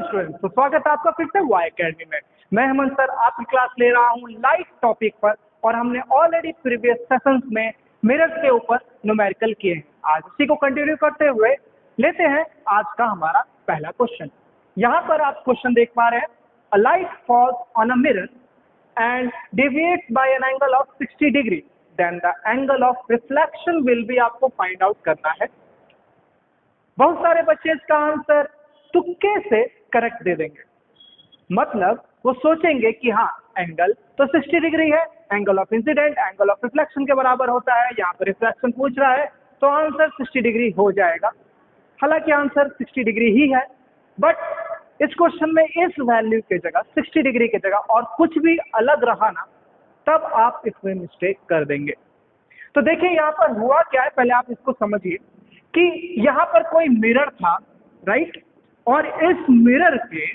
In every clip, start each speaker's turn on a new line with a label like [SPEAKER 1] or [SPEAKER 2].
[SPEAKER 1] Students, तो स्वागत है आपका फिर से वाई अकेडमी में। मैं हेमंत सर आपकी क्लास ले रहा हूँ लाइट टॉपिक पर, और हमने ऑलरेडी प्रीवियस सेशंस में मिरर्स के ऊपर न्यूमेरिकल किए हैं। आज उसी को कंटिन्यू करते हुए लेते हैं आज का हमारा पहला क्वेश्चन। यहाँ पर आप क्वेश्चन देख पा रहे हैं, a light falls on a mirror and deviates by an angle of 60 degree, then the angle of reflection will be आपको फाइंड आउट करना है। बहुत सारे बच्चे इसका आंसर तुक्के से करेक्ट दे देंगे, मतलब वो सोचेंगे कि हाँ एंगल तो 60 डिग्री है, angle of incident angle of reflection के बराबर होता है, यहाँ पर रिफ्लेक्शन पूछ रहा है तो आंसर 60 डिग्री हो जाएगा। हालांकि आंसर 60 डिग्री ही है, बट इस क्वेश्चन में इस वैल्यू के जगह 60 डिग्री की जगह और कुछ भी अलग रहा ना, तब आप इसमें मिस्टेक कर देंगे। तो देखिए यहाँ पर हुआ क्या है, पहले आप इसको समझिए कि यहाँ पर कोई मिरर था, राइट, और इस मिरर के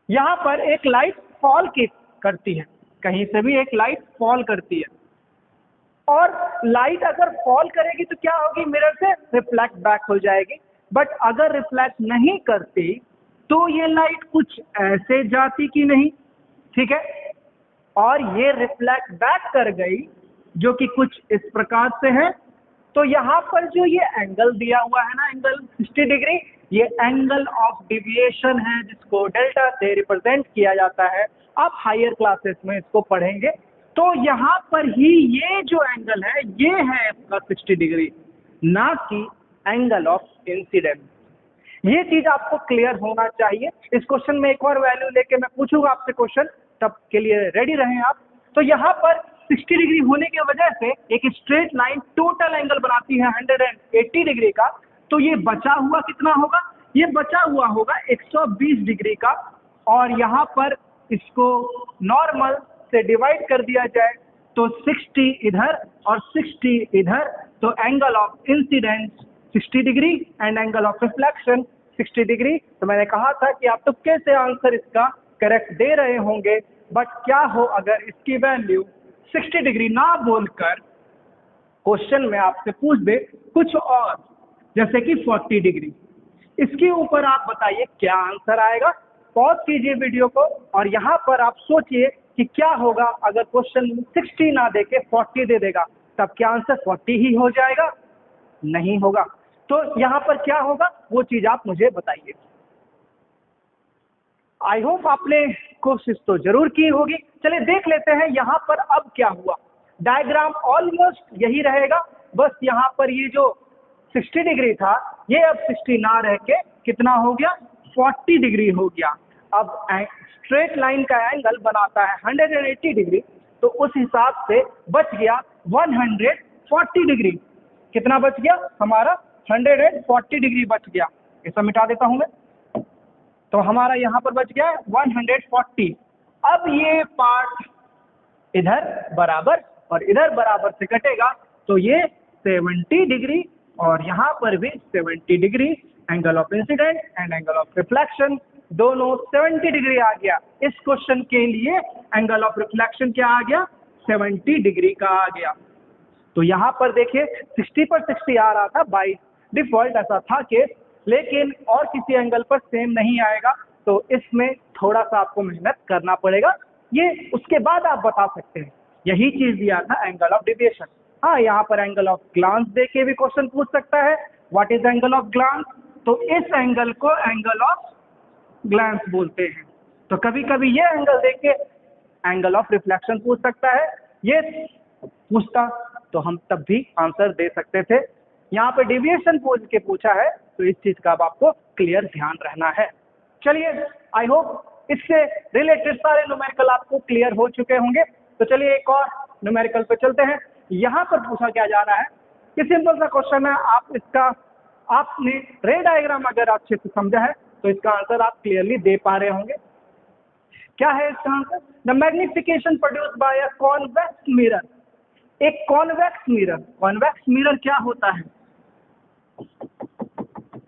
[SPEAKER 1] यहाँ पर एक लाइट फॉल की करती है, कहीं से भी एक लाइट फॉल करती है, और लाइट अगर फॉल करेगी तो क्या होगी, मिरर से रिफ्लेक्ट बैक हो जाएगी। बट अगर रिफ्लेक्ट नहीं करती तो ये लाइट कुछ ऐसे जाती कि नहीं, ठीक है, और ये रिफ्लेक्ट बैक कर गई जो कि कुछ इस प्रकार से है। तो यहाँ पर जो ये एंगल दिया हुआ है ना, एंगल 60 डिग्री, ये एंगल ऑफ डिविएशन है जिसको डेल्टा से रिप्रेजेंट किया जाता है। आप हायर क्लासेस में इसको पढ़ेंगे। तो यहाँ पर ही ये जो एंगल है ये है इसका 60 डिग्री, ना कि एंगल ऑफ इंसिडेंट। ये चीज आपको क्लियर होना चाहिए। इस क्वेश्चन में एक और वैल्यू लेके मैं पूछूंगा आपसे क्वेश्चन, तब के लिए रेडी रहें आप। तो यहाँ पर 60 डिग्री होने की वजह से एक स्ट्रेट लाइन टोटल एंगल बनाती है 180 डिग्री का, तो ये बचा हुआ कितना होगा, ये बचा हुआ होगा 120 डिग्री का। और यहाँ पर इसको नॉर्मल से डिवाइड कर दिया जाए तो 60 इधर और 60 इधर, तो angle of incidence 60 degree and angle of reflection 60 degree. तो मैंने कहा था कि आप तुक्के से आंसर इसका करेक्ट दे रहे होंगे, बट क्या हो अगर इसकी वैल्यू 60 डिग्री ना बोलकर क्वेश्चन में आपसे पूछ दे कुछ और, जैसे कि 40 डिग्री। इसके ऊपर आप बताइए क्या आंसर आएगा। पॉज कीजिए वीडियो को और यहाँ पर आप सोचिए कि क्या होगा अगर क्वेश्चन 60 ना देके 40 दे देगा, तब क्या आंसर 40 ही हो जाएगा? नहीं होगा। तो यहाँ पर क्या होगा वो चीज आप मुझे बताइए। आई होप आपने कोशिश तो जरूर की होगी। चलिए देख लेते हैं यहाँ पर अब क्या हुआ। डायग्राम ऑलमोस्ट यही रहेगा, बस यहाँ पर ये जो 60 डिग्री था ये अब 60 ना रह के कितना हो गया, 40 डिग्री हो गया। अब स्ट्रेट लाइन का एंगल बनाता है 180 डिग्री, तो उस हिसाब से बच गया 140 डिग्री। कितना बच गया हमारा, 140 डिग्री बच गया। इसे मिटा देता हूं मैं, तो हमारा यहाँ पर बच गया 140। अब ये पार्ट इधर बराबर और इधर बराबर से कटेगा, तो ये 70 डिग्री और यहाँ पर भी 70 degree. Angle of incident and angle of reflection दोनों 70 डिग्री आ गया। इस क्वेश्चन के लिए एंगल ऑफ रिफ्लेक्शन क्या आ गया, 70 डिग्री का आ गया। तो यहाँ पर देखिए 60 पर 60 आ रहा था, बाय डिफॉल्ट ऐसा था केस, लेकिन और किसी एंगल पर सेम नहीं आएगा, तो इसमें थोड़ा सा आपको मेहनत करना पड़ेगा। ये उसके बाद आप बता सकते हैं। यही चीज दिया था एंगल ऑफ डेविएशन। हाँ, यहाँ पर एंगल ऑफ ग्लांस दे के भी क्वेश्चन पूछ सकता है। What is angle of glance? तो इस एंगल को एंगल ऑफ ग्लांस बोलते हैं। तो कभी कभी ये एंगल देख के एंगल ऑफ रिफ्लेक्शन पूछ सकता है। ये पूछता तो हम तब भी आंसर दे सकते थे। यहाँ पे डेविएशन पूछ के पूछा है, तो इस चीज का अब आपको क्लियर ध्यान रहना है। चलिए, आई होप इससे रिलेटेड सारे न्यूमेरिकल आपको क्लियर हो चुके होंगे। तो चलिए एक और न्यूमेरिकल पे चलते हैं। यहाँ पर पूछा क्या जा रहा है कि सिंपल सा क्वेश्चन है, आप इसका आपने रे डायग्राम अगर अच्छे से समझा है तो इसका आंसर आप क्लियरली दे पा रहे होंगे। क्या है इसका answer? The magnification produced by a convex mirror. एक कॉन्वेक्स मिरर क्या होता है?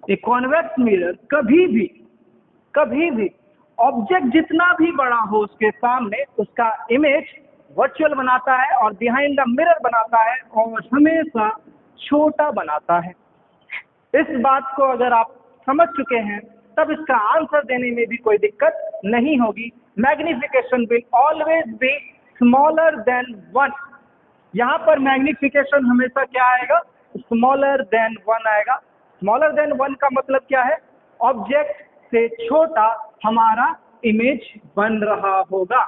[SPEAKER 1] एक कॉन्वेक्स मिरर कभी भी ऑब्जेक्ट जितना भी बड़ा हो उसके सामने उसका इमेज वर्चुअल बनाता है और बिहाइंड द मिरर बनाता है और हमेशा छोटा बनाता है। इस बात को अगर आप समझ चुके हैं तब इसका आंसर देने में भी कोई दिक्कत नहीं होगी। Magnification will always be smaller than 1। यहाँ पर मैग्निफिकेशन हमेशा क्या आएगा? स्मॉलर देन 1 आएगा। स्मॉलर देन 1 का मतलब क्या है? ऑब्जेक्ट से छोटा हमारा इमेज बन रहा होगा।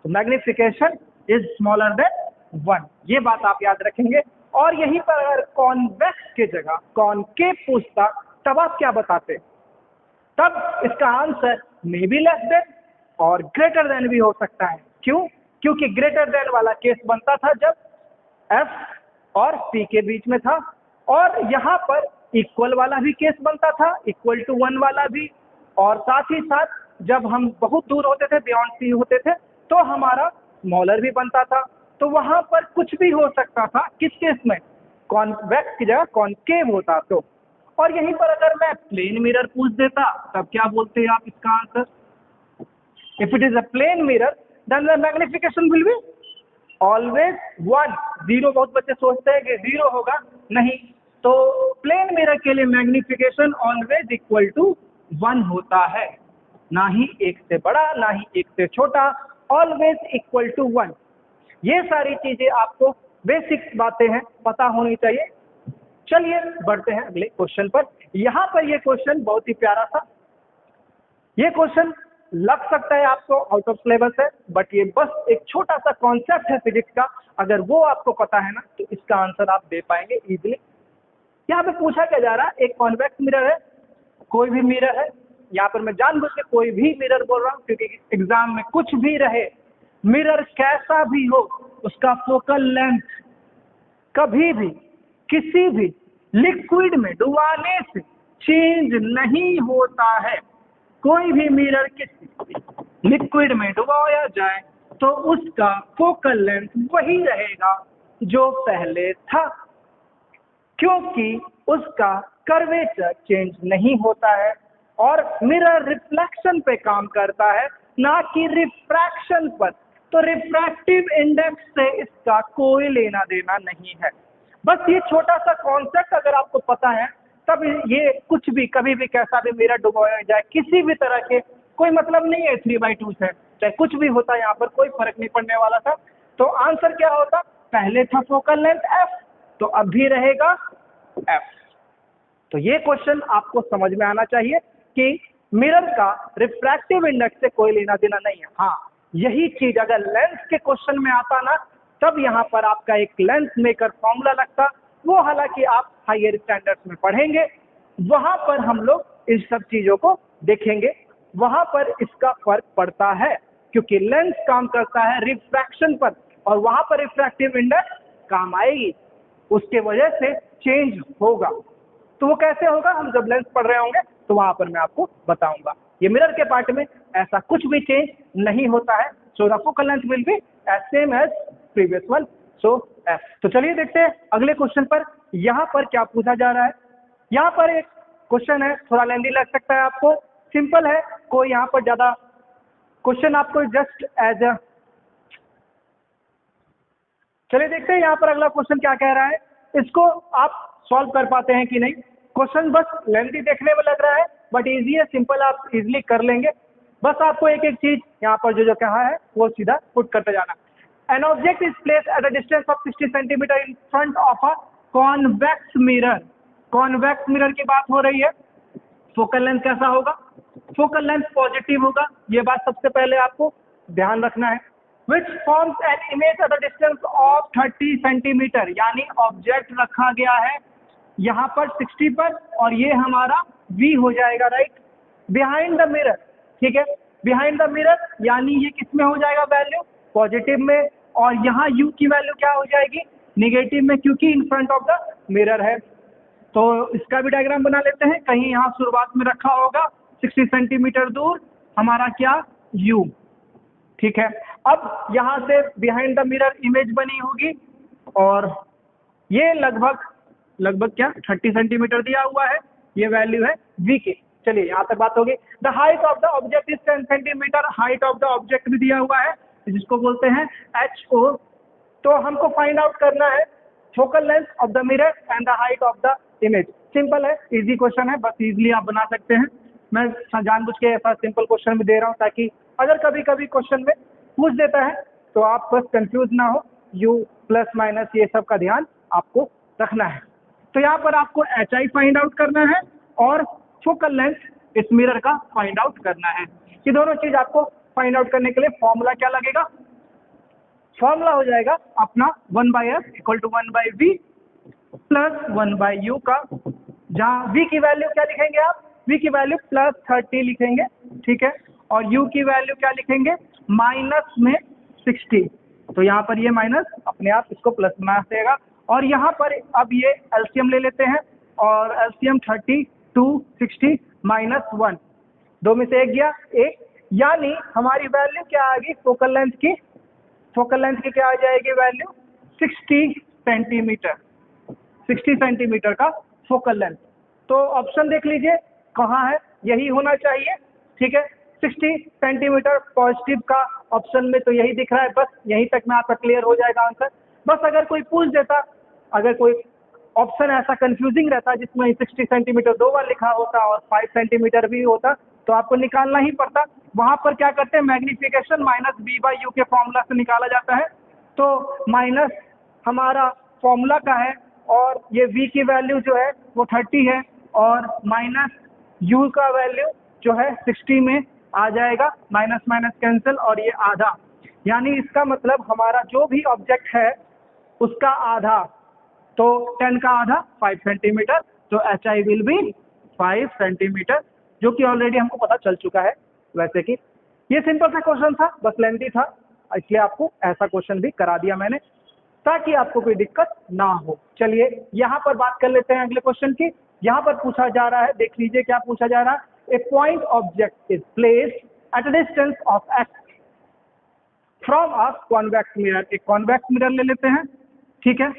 [SPEAKER 1] तो मैग्निफिकेशन इज स्मॉलर देन 1, ये बात आप याद रखेंगे। और यहीं पर अगर कॉन्वेक्स के जगह कॉनकेव पूछता तब आप क्या बताते? तब इसका answer may be less than और ग्रेटर देन भी हो सकता है। क्यों? क्योंकि ग्रेटर देन वाला केस बनता था जब F और P के बीच में था, और यहाँ पर इक्वल वाला भी केस बनता था, इक्वल टू 1 वाला भी, और साथ ही साथ जब हम बहुत दूर होते थे, बियॉन्ड सी होते थे, तो हमारा स्मॉलर भी बनता था। तो वहाँ पर कुछ भी हो सकता था। किस केस में? कॉन्वेक्स की जगह कॉनकेव होता तो। और यहीं पर अगर मैं प्लेन मिरर पूछ देता तब क्या बोलते हैं आप इसका answer? If it is a plane mirror then the magnification will be always 1। 0 बहुत बच्चे सोचते हैं कि 0 होगा, नहीं। तो प्लेन मिरर के लिए मैग्निफिकेशन ऑलवेज इक्वल टू 1 होता है, ना ही 1 से बड़ा ना ही 1 से छोटा, ऑलवेज इक्वल टू 1। ये सारी चीजें आपको बेसिक बातें हैं, पता होनी चाहिए। चलिए बढ़ते हैं अगले क्वेश्चन पर। यहाँ पर ये क्वेश्चन बहुत ही प्यारा था। ये क्वेश्चन लग सकता है आपको आउट ऑफ सिलेबस है, बट ये बस एक छोटा सा कॉन्सेप्ट है फिजिक्स का। अगर वो आपको पता है ना तो इसका आंसर आप दे पाएंगे इजीली। यहाँ पे पूछा क्या जा रहा है? एक कॉन्वेक्स मिरर है, कोई भी मिरर है। यहाँ पर मैं जानबूझ के कोई भी मिरर बोल रहा हूँ क्योंकि एग्जाम में कुछ भी रहे, मिरर कैसा भी हो, उसका फोकल लेंथ कभी भी किसी भी लिक्विड में डुबाने से चेंज नहीं होता है। कोई भी मिरर किसी लिक्विड में डुबाया जाए तो उसका फोकल लेंथ वही रहेगा जो पहले था, क्योंकि उसका कर्वेचर चेंज नहीं होता है। और मिरर रिफ्लेक्शन पे काम करता है, ना कि रिफ्रैक्शन पर। तो रिफ्रैक्टिव इंडेक्स से इसका कोई लेना देना नहीं है। बस ये छोटा सा कॉन्सेप्ट अगर आपको पता है तब ये कुछ भी कभी भी कैसा भी मिरर डुबाया जाए, किसी भी तरह के कोई मतलब नहीं है 3/2 से, चाहे कुछ भी होता है, यहाँ पर कोई फर्क नहीं पड़ने वाला था। तो आंसर क्या होता? पहले था फोकल लेंथ f, तो अब भी रहेगा f। तो ये क्वेश्चन आपको समझ में आना चाहिए कि मिरर का रिफ्रैक्टिव इंडेक्स से कोई लेना देना नहीं है। हाँ, यही चीज अगर लेंथ के क्वेश्चन में आता ना, तब यहाँ पर आपका एक लेंथ मेकर फॉर्मूला लगता। वो हालांकि आप हायर स्टैंडर्ड्स में पढ़ेंगे, वहां पर हम लोग इस सब चीजों को देखेंगे, वहां पर इसका फर्क पड़ता है, क्योंकि लेंथ काम करता है रिफ्रैक्शन पर, और वहां पर रिफ्रैक्टिव इंडेक्स काम आएगी, उसके वजह से चेंज होगा। तो वो कैसे होगा, हम जब लेंथ पढ़ रहे होंगे तो वहां पर मैं आपको बताऊंगा। ये मिरर के पार्ट में ऐसा कुछ भी चेंज नहीं होता है। So the focal length will be as same as previous one, so f। तो चलिए देखते हैं अगले क्वेश्चन पर। यहाँ पर क्या पूछा जा रहा है? यहाँ पर एक क्वेश्चन है, थोड़ा लेंदी लग सकता है आपको, सिंपल है, कोई यहाँ पर ज्यादा क्वेश्चन आपको जस्ट एज अ, चलिए देखते हैं यहाँ पर अगला क्वेश्चन क्या कह रहा है, इसको आप सॉल्व कर पाते हैं कि नहीं। क्वेश्चन बस लेंदी देखने में लग रहा है बट इजी है, सिंपल, आप इजीली कर लेंगे। बस आपको एक एक चीज यहाँ पर जो जो कहा है वो सीधा पुट करते जाना। An object is placed at a distance of 60 centimeter in front of a convex mirror। Convex mirror की बात हो रही है। फोकल लेंथ कैसा होगा? फोकल लेंथ पॉजिटिव होगा, ये बात सबसे पहले आपको ध्यान रखना है। Which forms an image at a distance of 30 centimetre, यानी ऑब्जेक्ट रखा गया है यहाँ पर 60 पर, और ये हमारा V हो जाएगा, राइट, बिहाइंड द मिरर। ठीक है, बिहाइंड द मिरर यानी ये किस में हो जाएगा वैल्यू? पॉजिटिव में, और यहाँ U की वैल्यू क्या हो जाएगी? निगेटिव में, क्योंकि in front of the mirror है। तो इसका भी डायग्राम बना लेते हैं। कहीं यहाँ शुरुआत में रखा होगा 60 सेंटीमीटर दूर हमारा क्या? U। ठीक है, अब यहाँ से बिहाइंड द मिरर इमेज बनी होगी, और ये लगभग क्या 30 सेंटीमीटर दिया हुआ है, ये वैल्यू है V की। चलिए यहाँ तक बात होगी। The height of the object is 10 centimetre, height of the object भी दिया हुआ है जिसको बोलते हैं HO। तो हमको फाइंड आउट करना है focal length of the mirror and the height of the image. Simple है, इजी क्वेश्चन है, बस इजीली आप बना सकते हैं। मैं जानबूझ के ऐसा सिंपल क्वेश्चन भी दे रहा हूँ ताकि अगर कभी कभी क्वेश्चन में पूछ देता है तो आप बस कंफ्यूज ना हो, यू प्लस माइनस ये सब का ध्यान आपको रखना है। तो यहाँ पर आपको एच आई फाइंड आउट करना है और फोकल लेंथ इस मिरर का फाइंड आउट करना है। ये दोनों चीज आपको फाइंड आउट करने के लिए फॉर्मूला क्या लगेगा, फॉर्मूला हो जाएगा अपना 1/f equal to 1/v plus 1/u का, जहाँ v की वैल्यू क्या लिखेंगे आप, v की वैल्यू +30 लिखेंगे, ठीक है, और u की वैल्यू क्या लिखेंगे, माइनस में 60। तो यहाँ पर ये माइनस अपने आप इसको प्लस बना देगा। और यहाँ पर अब ये एलसीएम ले लेते हैं और एलसीएम 30 2 60 -1, दो में से एक गया एक, यानी हमारी वैल्यू क्या आ गई फोकल लेंथ की, फोकल लेंथ की क्या आ जाएगी वैल्यू 60 सेंटीमीटर, 60 सेंटीमीटर का फोकल लेंथ। तो ऑप्शन देख लीजिए कहाँ है, यही होना चाहिए, ठीक है, 60 सेंटीमीटर पॉजिटिव का ऑप्शन में तो यही दिख रहा है, बस यहीं तक में आपका क्लियर हो जाएगा आंसर। बस अगर कोई पूछ देता, अगर कोई ऑप्शन ऐसा कंफ्यूजिंग रहता जिसमें 60 सेंटीमीटर 2 बार लिखा होता और 5 सेंटीमीटर भी होता तो आपको निकालना ही पड़ता। वहां पर क्या करते हैं, मैग्निफिकेशन -v/u के फॉर्मूला से निकाला जाता है। तो माइनस हमारा फॉर्मूला का है और ये v की वैल्यू जो है वो 30 है और माइनस u का वैल्यू जो है 60 में आ जाएगा, माइनस माइनस कैंसिल और ये आधा, यानी इसका मतलब हमारा जो भी ऑब्जेक्ट है उसका आधा, तो 10 का आधा 5 सेंटीमीटर, तो H I will be 5 centimetre, जो कि ऑलरेडी हमको पता चल चुका है। वैसे कि ये सिंपल सा क्वेश्चन था, बस लेंथी था, इसलिए आपको ऐसा क्वेश्चन भी करा दिया मैंने ताकि आपको कोई दिक्कत ना हो। चलिए यहाँ पर बात कर लेते हैं अगले क्वेश्चन की। यहाँ पर पूछा जा रहा है, देख लीजिए क्या पूछा जा रहा है, a point object is placed at a distance of x from a convex mirror. एक कॉन्वेक्स मिरर ले लेते हैं, ठीक है,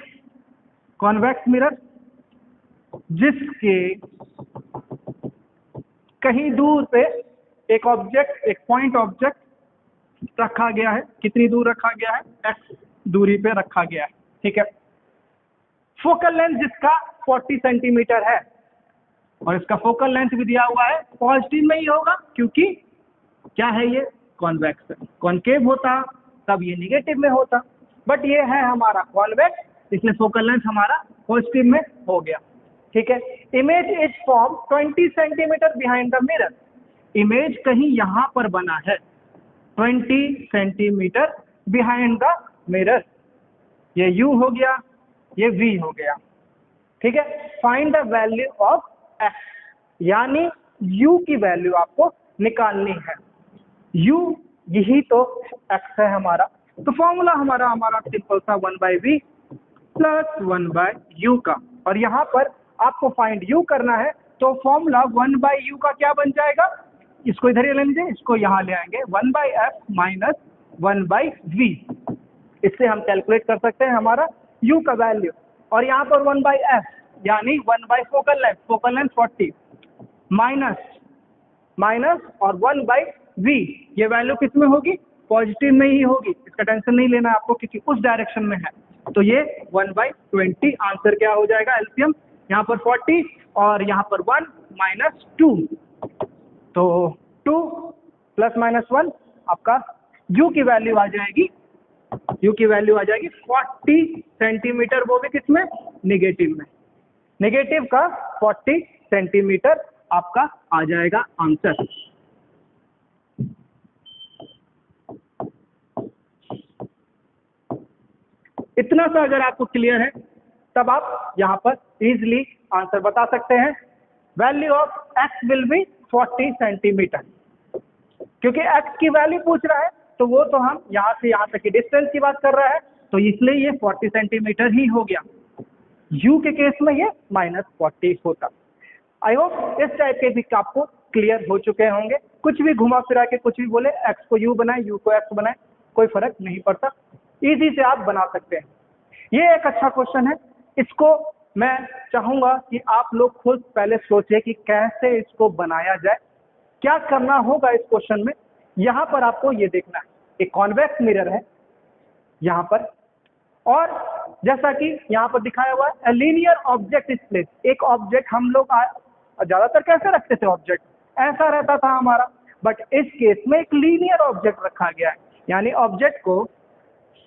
[SPEAKER 1] कॉन्वेक्स मिरर जिसके कहीं दूर पे एक ऑब्जेक्ट, एक पॉइंट ऑब्जेक्ट रखा गया है, कितनी दूर रखा गया है, x दूरी पे रखा गया है, ठीक है, फोकल लेंथ जिसका 40 सेंटीमीटर है और इसका फोकल लेंथ भी दिया हुआ है, पॉजिटिव में ही होगा क्योंकि क्या है ये कॉन्वेक्स है, कॉनकेव होता तब ये निगेटिव में होता, बट ये है हमारा कॉन्वेक्स इसलिए फोकल लेंथ हमारा पॉजिटिव में हो गया, ठीक है। Image is form 20 centimetre behind the mirror, image कहीं यहाँ पर बना है 20 सेंटीमीटर बिहाइंड द मिरर, ये u हो गया, ये v हो गया, ठीक है। Find the value of x, यानी u की वैल्यू आपको निकालनी है, u यही तो x है हमारा, तो फॉर्मूला हमारा सिंपल सा 1/v प्लस 1/u का, और यहाँ पर आपको फाइंड u करना है तो फॉर्मूला 1/u का क्या बन जाएगा, इसको इधर ही ले लीजिए, इसको यहाँ ले आएंगे 1/f माइनस 1/v, इससे हम कैलकुलेट कर सकते हैं हमारा u का वैल्यू, और यहाँ पर 1/f यानी 1 फोकल लेंथ 40 माइनस और 1/v, ये वैल्यू किस में होगी, पॉजिटिव में ही होगी, इसका टेंशन नहीं लेना आपको क्योंकि उस डायरेक्शन में है, तो ये 1/20 आंसर क्या हो जाएगा, एलसीएम यहाँ पर 40 और यहाँ पर 1 -2, तो 2 + -1 आपका u की वैल्यू आ जाएगी, u की वैल्यू आ जाएगी 40 सेंटीमीटर, वो भी किस में, नेगेटिव में, नेगेटिव का 40 सेंटीमीटर आपका आ जाएगा आंसर। इतना सा अगर आपको क्लियर है तब आप यहाँ पर इजीली आंसर बता सकते हैं। Value of x will be 40 centimetre, क्योंकि x की वैल्यू पूछ रहा है तो वो तो हम यहाँ से यहाँ तक की डिस्टेंस की बात कर रहा है, तो इसलिए ये 40 सेंटीमीटर ही हो गया, u के केस में ये -40 होता। आई होप इस टाइप के भी आपको क्लियर हो चुके होंगे, कुछ भी घुमा फिरा के कुछ भी बोले, x को u बनाए u को x बनाए कोई फर्क नहीं पड़ता, इजी से आप बना सकते हैं। ये एक अच्छा क्वेश्चन है, इसको मैं चाहूंगा कि आप लोग खुद पहले सोचें कि कैसे इसको बनाया जाए, क्या करना होगा इस क्वेश्चन में। यहाँ पर आपको ये देखना है, एक कॉन्वेक्स मिरर है यहाँ पर, और जैसा कि यहाँ पर दिखाया हुआ है लीनियर ऑब्जेक्ट इज प्लेस, एक ऑब्जेक्ट हम लोग ज्यादातर कैसे रखते थे ऑब्जेक्ट, ऐसा रहता था हमारा। बट इस केस में एक लीनियर ऑब्जेक्ट रखा गया है, यानी ऑब्जेक्ट को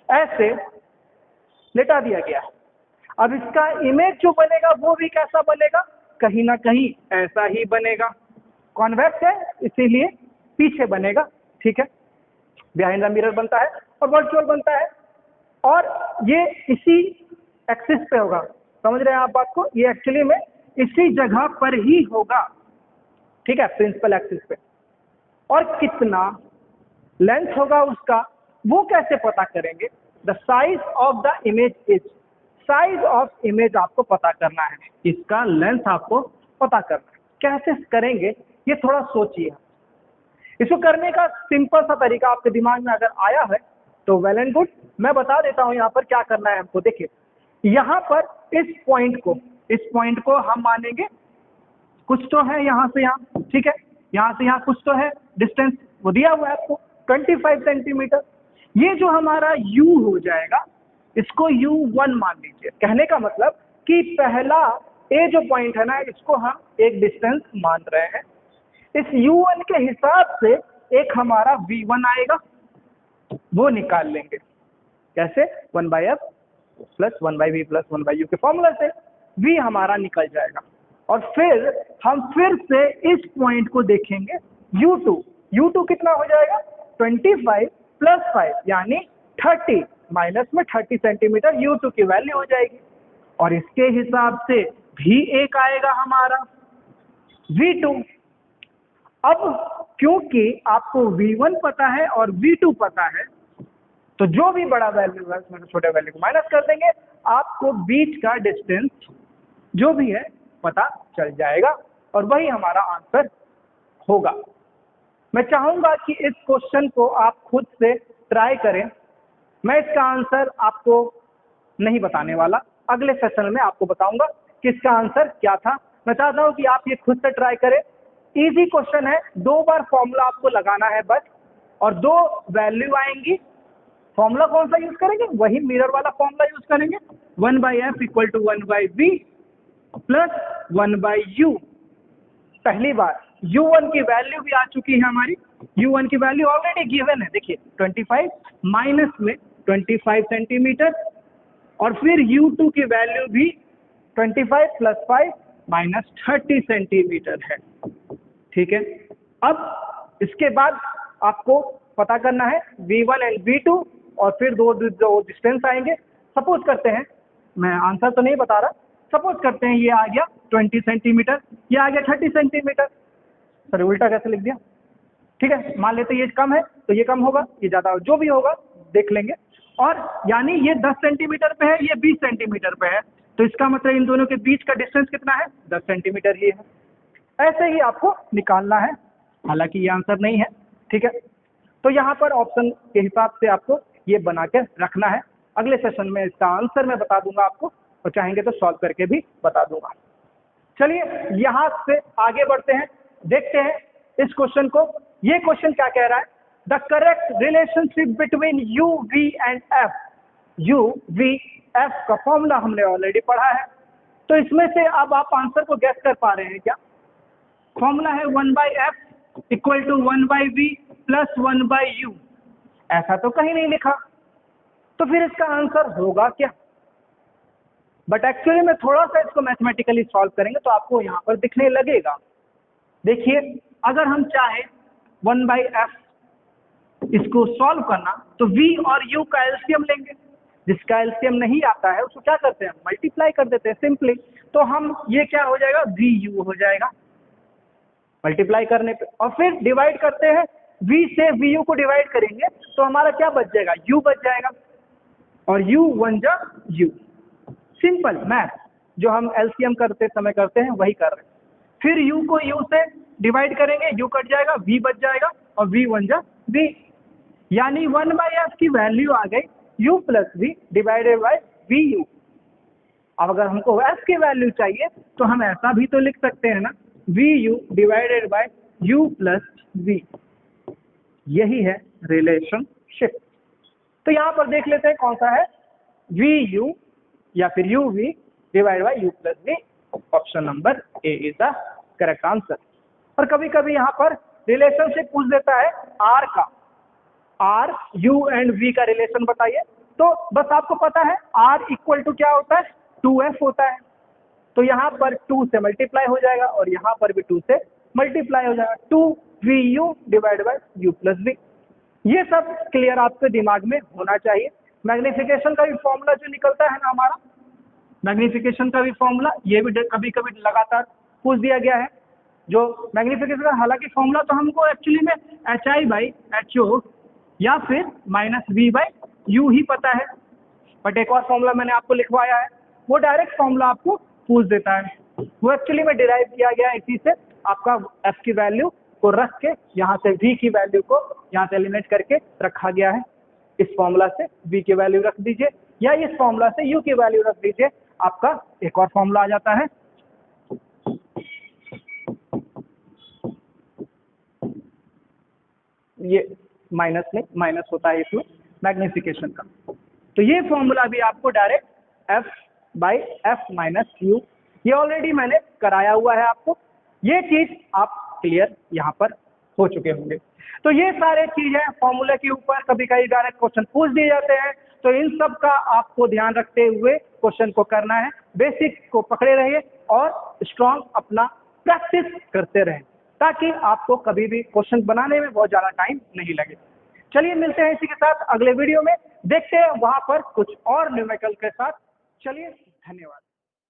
[SPEAKER 1] ऐसे लेटा दिया गया है। अब इसका इमेज जो बनेगा वो भी कैसा बनेगा, कहीं ना कहीं ऐसा ही बनेगा। कॉन्वेक्स है इसीलिए पीछे बनेगा, ठीक है, बिहाइंड द मिरर बनता है और वर्चुअल बनता है, और ये इसी एक्सिस पे होगा। समझ रहे हैं आप बात को, ये एक्चुअली में इसी जगह पर ही होगा, ठीक है, प्रिंसिपल एक्सिस पे। और कितना लेंथ होगा उसका वो कैसे पता करेंगे, the size of the image is, size of image आपको पता करना है, इसका लेंथ आपको पता करना है। कैसे करेंगे ये थोड़ा सोचिए। इसको करने का सिंपल सा तरीका आपके दिमाग में अगर आया है तो वेल एंड गुड, मैं बता देता हूं यहाँ पर क्या करना है हमको। देखिए यहाँ पर इस पॉइंट को हम मानेंगे कुछ तो है यहाँ से यहाँ, ठीक है, यहाँ से यहाँ कुछ तो है डिस्टेंस, वो दिया हुआ है आपको 25 सेंटीमीटर। ये जो हमारा u हो जाएगा इसको u1 मान लीजिए। कहने का मतलब कि पहला ए जो पॉइंट है ना, इसको हम एक डिस्टेंस मान रहे हैं। इस u1 के हिसाब से एक हमारा v1 आएगा, वो निकाल लेंगे। कैसे, 1/f plus 1/v plus 1/u के फॉर्मूला से v हमारा निकल जाएगा। और फिर हम फिर से इस पॉइंट को देखेंगे u2 कितना हो जाएगा, 25 प्लस 5 यानी 30, माइनस में 30 सेंटीमीटर u2 की वैल्यू हो जाएगी। और इसके हिसाब से भी एक आएगा हमारा v2। अब क्योंकि आपको v1 पता है और v2 पता है, तो जो भी बड़ा वैल्यू है उसमें छोटे वैल्यू को माइनस कर देंगे, आपको बीच का डिस्टेंस जो भी है पता चल जाएगा और वही हमारा आंसर होगा। मैं चाहूंगा कि इस क्वेश्चन को आप खुद से ट्राई करें। मैं इसका आंसर आपको नहीं बताने वाला, अगले सेशन में आपको बताऊंगा कि इसका आंसर क्या था। मैं चाहता हूं कि आप ये खुद से ट्राई करें। इजी क्वेश्चन है, 2 बार फॉर्मूला आपको लगाना है बस, और 2 वैल्यू आएंगी। फॉर्मूला कौन सा यूज करेंगे, वही मिरर वाला फॉर्मूला यूज करेंगे, 1/f equal to 1/v plus 1/u। पहली बार u1 की वैल्यू भी आ चुकी है हमारी, u1 की वैल्यू ऑलरेडी गिवन है, देखिए 25 माइनस में 25 सेंटीमीटर, और फिर u2 की वैल्यू भी 25 प्लस 5 माइनस 30 सेंटीमीटर है, ठीक है। अब इसके बाद आपको पता करना है v1 एंड v2, और फिर दो डिस्टेंस आएंगे। सपोज करते हैं, मैं आंसर तो नहीं बता रहा, सपोज करते हैं ये आ गया 20 सेंटीमीटर, ये आ गया 30 सेंटीमीटर। सर उल्टा कैसे लिख दिया, ठीक है, मान लेते ये कम है तो ये कम होगा, ये ज़्यादा, जो भी होगा देख लेंगे। और यानी ये 10 सेंटीमीटर पे है, ये 20 सेंटीमीटर पे है, तो इसका मतलब इन दोनों के बीच का डिस्टेंस कितना है, 10 सेंटीमीटर ही है। ऐसे ही आपको निकालना है, हालांकि ये आंसर नहीं है, ठीक है। तो यहाँ पर ऑप्शन के हिसाब से आपको ये बना के रखना है। अगले सेशन में इसका आंसर मैं बता दूंगा आपको, और चाहेंगे तो सॉल्व करके भी बता दूंगा। चलिए यहाँ से आगे बढ़ते हैं, देखते हैं इस क्वेश्चन को। ये क्वेश्चन क्या कह रहा है, the correct relationship between U V and F. U V F का फॉर्मूला हमने ऑलरेडी पढ़ा है, तो इसमें से अब आप आंसर को गैस कर पा रहे हैं क्या। फॉर्मूला है 1/f equal to 1/v plus 1/u। ऐसा तो कहीं नहीं लिखा, तो फिर इसका आंसर होगा क्या। बट एक्चुअली में थोड़ा सा इसको मैथमेटिकली सॉल्व करेंगे तो आपको यहाँ पर दिखने लगेगा। देखिए अगर हम चाहे 1/f इसको सॉल्व करना, तो v और u का एलसीएम लेंगे। जिसका एलसीएम नहीं आता है उसको क्या करते हैं, मल्टीप्लाई कर देते हैं सिंपली। तो हम ये क्या हो जाएगा, vu हो जाएगा मल्टीप्लाई करने पे, और फिर डिवाइड करते हैं, v से vu को डिवाइड करेंगे तो हमारा क्या बच जाएगा, u बच जाएगा, और u 1 जा u। सिंपल मैथ जो हम एलसीएम करते समय करते हैं वही कर रहे हैं। फिर u को u से डिवाइड करेंगे, u कट जाएगा, v बच जाएगा, और v 1 जा v, यानी 1/f की वैल्यू आ गई u plus v divided by vu। अब अगर हमको f की वैल्यू चाहिए तो हम ऐसा भी तो लिख सकते हैं ना, vu divided by u plus v। यही है रिलेशनशिप। तो यहाँ पर देख लेते हैं कौन सा है, vu या फिर uv divide by u plus v। Option number A is the correct answer. और कभी कभी यहाँ पर रिलेशनशिप पूछ देता है आर का, आर यू एंड वी का रिलेशन बताइए। तो बस आपको पता है आर इक्वल टू क्या होता है, 2f होता है। तो यहाँ पर 2 से मल्टीप्लाई हो जाएगा और यहाँ पर भी 2 से मल्टीप्लाई हो जाएगा, 2vu divide by u plus v। ये सब क्लियर आपके दिमाग में होना चाहिए। मैग्निफिकेशन का भी फॉर्मूला जो निकलता है ना हमारा, मैग्निफिकेशन का भी फॉर्मूला ये भी कभी कभी लगातार पूछ दिया गया है। जो मैग्निफिकेशन का हालांकि फॉर्मूला तो हमको एक्चुअली में HI/HO या फिर -V/U ही पता है, बट एक और फॉर्मूला मैंने आपको लिखवाया है, वो डायरेक्ट फॉर्मूला आपको पूछ देता है। वो एक्चुअली में डिराइव किया गया है इसी से, आपका f की वैल्यू को रख के यहाँ से v की वैल्यू को यहाँ से एलिमिनेट करके रखा गया है। इस फॉर्मूला से v की वैल्यू रख दीजिए या इस फॉर्मूला से u की वैल्यू रख दीजिए, आपका एक और फॉर्मूला आ जाता है। ये माइनस में माइनस होता है इसमें मैग्निफिकेशन का, तो ये फॉर्मूला भी आपको डायरेक्ट f/f-u, ये ऑलरेडी मैंने कराया हुआ है आपको। ये चीज आप क्लियर यहाँ पर हो चुके होंगे। तो ये सारे चीजें फॉर्मूले के ऊपर कभी कभी डायरेक्ट क्वेश्चन पूछ दिए जाते हैं, तो इन सब का आपको ध्यान रखते हुए क्वेश्चन को करना है। बेसिक को पकड़े रहिए और स्ट्रॉन्ग अपना प्रैक्टिस करते रहें, ताकि आपको कभी भी क्वेश्चन बनाने में बहुत ज़्यादा टाइम नहीं लगे। चलिए मिलते हैं इसी के साथ अगले वीडियो में, देखते हैं वहाँ पर कुछ और न्यूमेरिकल के साथ। चलिए, धन्यवाद।